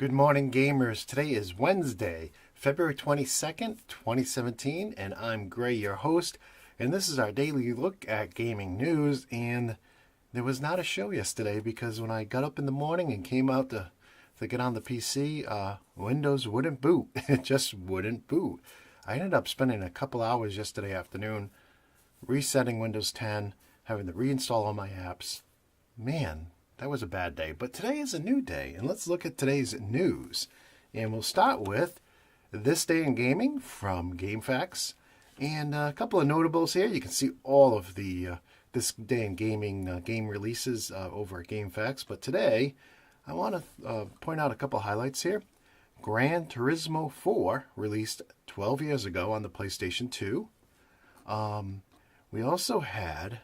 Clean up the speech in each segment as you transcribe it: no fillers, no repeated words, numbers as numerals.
Good morning, gamers. Today is Wednesday, February 22nd, 2017, and I'm Gray, your host. And this is our daily look at gaming news. And there was not a show yesterday because when I got up in the morning and came out to get on the PC, Windows wouldn't boot. It just wouldn't boot. I ended up spending a couple hours yesterday afternoon resetting Windows 10, having to reinstall all my apps. Man, that was a bad day. But today is a new day, and let's look at today's news. And we'll start with This Day in Gaming from GameFAQs. And a couple of notables here. You can see all of the This Day in Gaming game releases over at GameFAQs. But today, I want to point out a couple of highlights here. Gran Turismo 4 released 12 years ago on the PlayStation 2. We also had,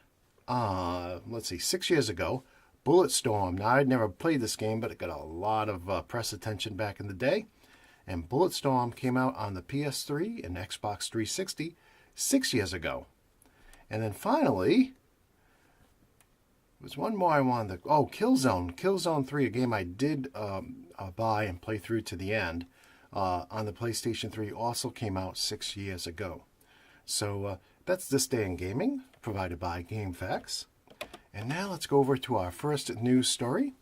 6 years ago, Bulletstorm. Now, I'd never played this game, but it got a lot of press attention back in the day. And Bulletstorm came out on the PS3 and Xbox 360 6 years ago. And then finally, there was one more I wanted to... Oh, Killzone. Killzone 3, a game I did buy and play through to the end on the PlayStation 3, also came out 6 years ago. So that's This Day in Gaming, provided by GameFAQs. And now let's go over to our first news story.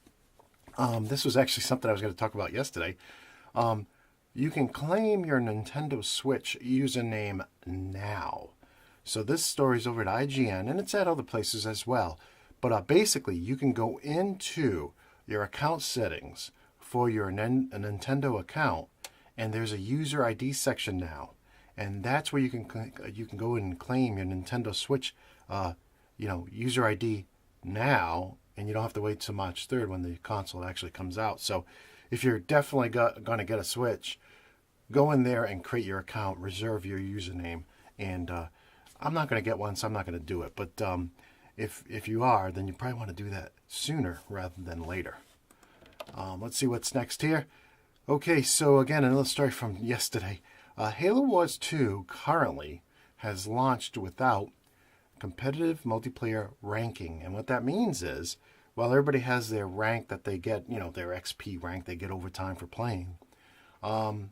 This was actually something I was going to talk about yesterday. You can claim your Nintendo Switch username now. So this story's over at IGN, and it's at other places as well. But basically, you can go into your account settings for your Nintendo account, and there's a user ID section now. And that's where you can go and claim your Nintendo Switch user ID now, and you don't have to wait till March 3rd when the console actually comes out. So if you're definitely going to get a Switch, go in there and create your account, reserve your username. And I'm not going to get one, so I'm not going to do it. But if you are, then you probably want to do that sooner rather than later. Let's see what's next here. Okay, so again, another story from yesterday. Halo Wars 2 currently has launched without competitive multiplayer ranking. And what that means is, while everybody has their rank that they get, their XP rank, they get over time for playing. The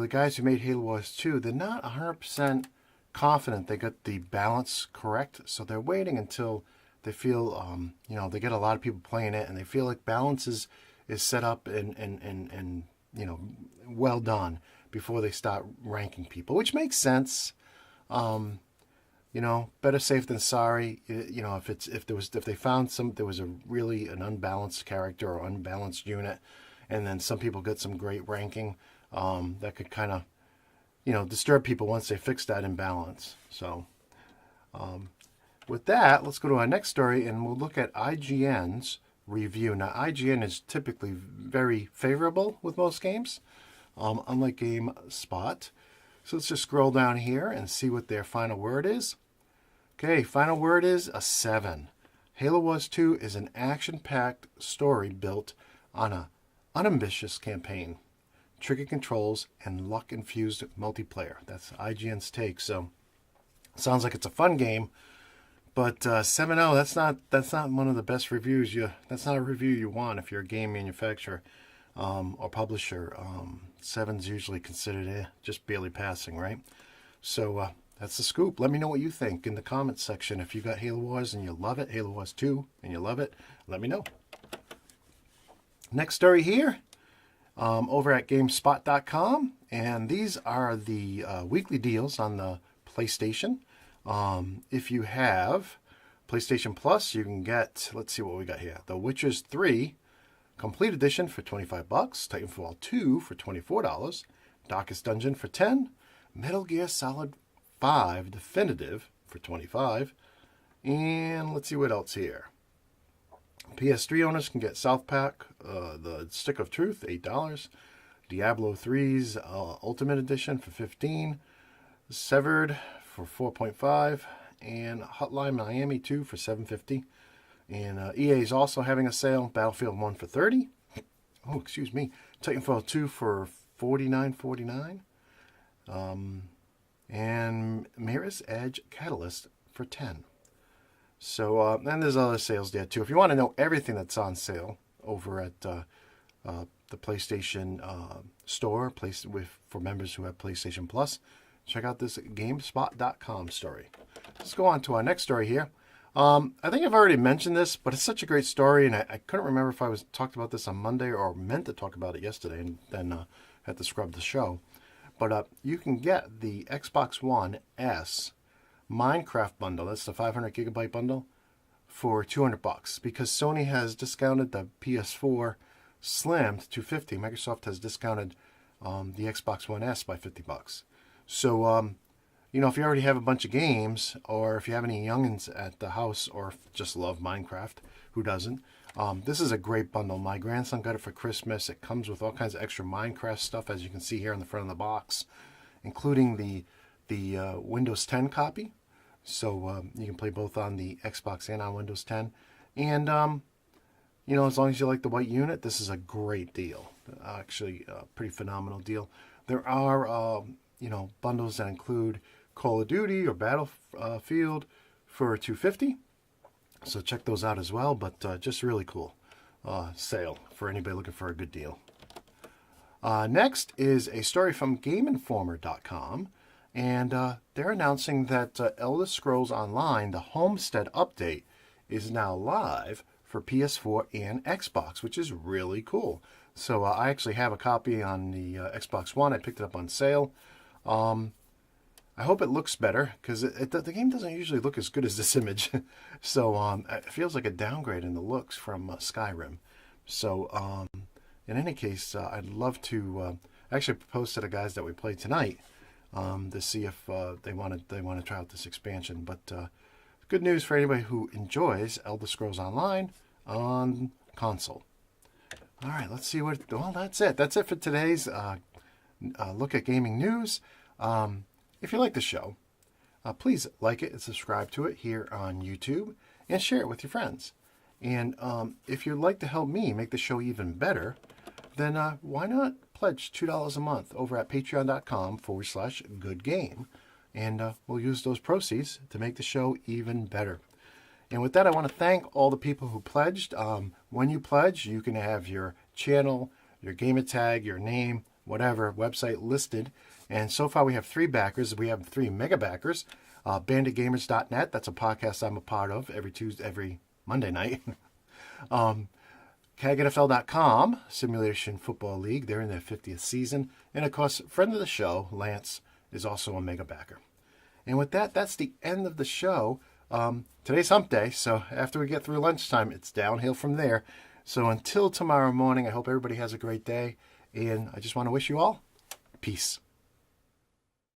guys who made Halo Wars 2, they're not 100% confident they got the balance correct. So they're waiting until they feel, they get a lot of people playing it and they feel like balance is set up and well done before they start ranking people, which makes sense. Better safe than sorry. If they found there was an unbalanced character or unbalanced unit, and then some people get some great ranking, that could kind of, disturb people once they fix that imbalance. So, with that, let's go to our next story, and we'll look at IGN's review. Now, IGN is typically very favorable with most games, unlike GameSpot. So let's just scroll down here and see what their final word is. Okay, final word is a 7. Halo Wars 2 is an action-packed story built on an unambitious campaign, tricky controls, and luck-infused multiplayer. That's IGN's take. So, sounds like it's a fun game, but 7.0, that's not one of the best reviews. That's not a review you want if you're a game manufacturer or publisher. 7's usually considered just barely passing, right? So that's the scoop. Let me know what you think in the comments section. If you got Halo Wars and you love it, Halo Wars 2 and you love it, let me know. Next story here, over at GameSpot.com, and these are the weekly deals on the PlayStation. If you have PlayStation Plus, you can get, let's see what we got here, The Witcher 3 Complete Edition for $25, Titanfall 2 for $24, Darkest Dungeon for $10, Metal Gear Solid 5 Definitive for $25, and let's see what else here. PS3 owners can get South Park, The Stick of Truth, $8, Diablo 3's Ultimate Edition for $15, Severed for $4.5, and Hotline Miami 2 for $7.50. And EA is also having a sale. Battlefield 1 for $30. Oh, excuse me. Titanfall 2 for $49.49. And Mirror's Edge Catalyst for $10. So, and there's other sales there too. If you want to know everything that's on sale over at the PlayStation store for members who have PlayStation Plus. Check out this GameSpot.com story. Let's go on to our next story here. I think I've already mentioned this, but it's such a great story, and I couldn't remember if I was talked about this on Monday or meant to talk about it yesterday, and then had to scrub the show. But you can get the Xbox One S Minecraft bundle. That's the 500 gigabyte bundle for $200 because Sony has discounted the PS4 Slim to $250. Microsoft has discounted the Xbox One S by $50. So, if you already have a bunch of games, or if you have any youngins at the house, or just love Minecraft, who doesn't? This is a great bundle. My grandson got it for Christmas. It comes with all kinds of extra Minecraft stuff, as you can see here on the front of the box, including the Windows 10 copy. So you can play both on the Xbox and on Windows 10. And, as long as you like the white unit, this is a great deal. Actually, a pretty phenomenal deal. There are, bundles that include Call of Duty or Battlefield for $250. So check those out as well. But just really cool sale for anybody looking for a good deal. Next is a story from GameInformer.com. And they're announcing that Elder Scrolls Online, the Homestead update, is now live for PS4 and Xbox, which is really cool. So I actually have a copy on the Xbox One. I picked it up on sale. I hope it looks better, because the game doesn't usually look as good as this image. So it feels like a downgrade in the looks from Skyrim. So in any case, I'd love to actually propose to the guys that we played tonight to see if they want to try out this expansion. But good news for anybody who enjoys Elder Scrolls Online on console. All right, let's see well, that's it. That's it for today's look at gaming news. If you like the show, please like it and subscribe to it here on YouTube and share it with your friends. And if you'd like to help me make the show even better, then why not pledge $2 a month over at patreon.com/goodgame. And we'll use those proceeds to make the show even better. And with that, I want to thank all the people who pledged. When you pledge, you can have your channel, your gamer tag, your name, whatever, website listed. And so far, we have 3 backers. We have 3 mega backers. BanditGamers.net, that's a podcast I'm a part of every Monday night. CAGNFL.com, Simulation Football League. They're in their 50th season. And, of course, friend of the show, Lance, is also a mega backer. And with that, that's the end of the show. Today's hump day, so after we get through lunchtime, it's downhill from there. So until tomorrow morning, I hope everybody has a great day. And I just want to wish you all peace.